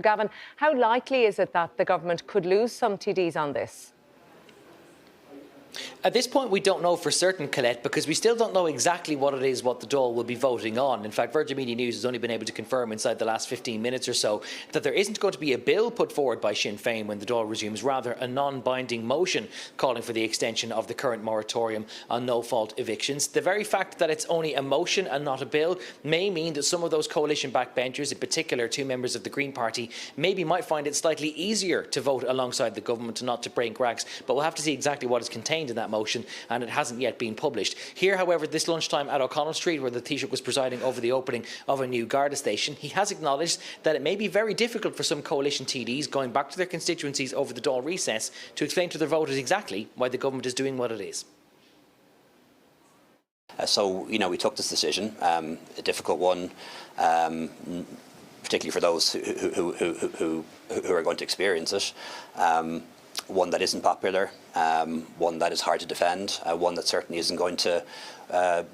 Gavan, how likely is it that the government could lose some TDs on this? At this point, we don't know for certain, Colette, because we still don't know exactly what it is what the Dáil will be voting on. In fact, Virgin Media News has only been able to confirm inside the last 15 minutes or so that there isn't going to be a bill put forward by Sinn Féin when the Dáil resumes, rather a non-binding motion calling for the extension of the current moratorium on no-fault evictions. The very fact that it's only a motion and not a bill may mean that some of those coalition backbenchers, in particular two members of the Green Party, maybe might find it slightly easier to vote alongside the government and not to break ranks. But we'll have to see exactly what is contained in that motion, and it hasn't yet been published. Here, however, this lunchtime at O'Connell Street, where the Taoiseach was presiding over the opening of a new Garda station, he has acknowledged that it may be very difficult for some coalition TDs going back to their constituencies over the Dáil recess to explain to their voters exactly why the government is doing what it is. We took this decision, a difficult one, particularly for those who are going to experience it. One that isn't popular, one that is hard to defend, one that certainly isn't going to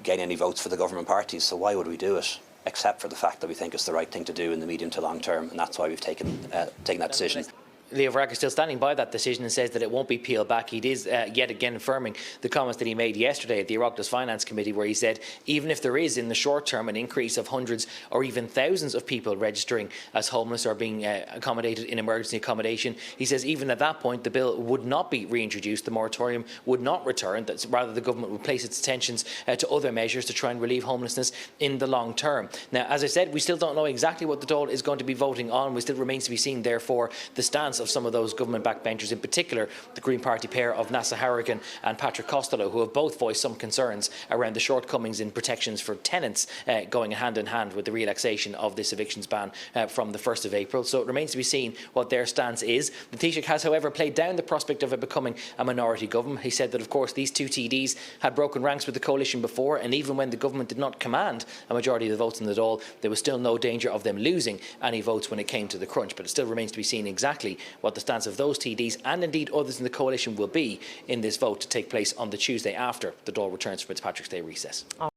gain any votes for the government parties. So why would we do it? Except for the fact that we think it's the right thing to do in the medium to long term, and that's why we've taken that decision. Leo Varadkar is still standing by that decision and says that it won't be peeled back. He is yet again affirming the comments that he made yesterday at the Oireachtas Finance Committee, where he said even if there is in the short term an increase of hundreds or even thousands of people registering as homeless or being accommodated in emergency accommodation, he says even at that point the bill would not be reintroduced, the moratorium would not return, that rather the government would place its attentions to other measures to try and relieve homelessness in the long term. Now, as I said, we still don't know exactly what the Dáil is going to be voting on. We still remains to be seen, therefore, the stance of some of those government backbenchers, in particular the Green Party pair of Nasa Harrigan and Patrick Costello, who have both voiced some concerns around the shortcomings in protections for tenants going hand in hand with the relaxation of this evictions ban from the 1st of April. So it remains to be seen what their stance is. The Taoiseach has, however, played down the prospect of it becoming a minority government. He said that, of course, these two TDs had broken ranks with the coalition before, and even when the government did not command a majority of the votes in the Dáil, there was still no danger of them losing any votes when it came to the crunch. But it still remains to be seen exactly what the stance of those TDs and indeed others in the coalition will be in this vote to take place on the Tuesday after the Dáil returns from its Patrick's Day recess.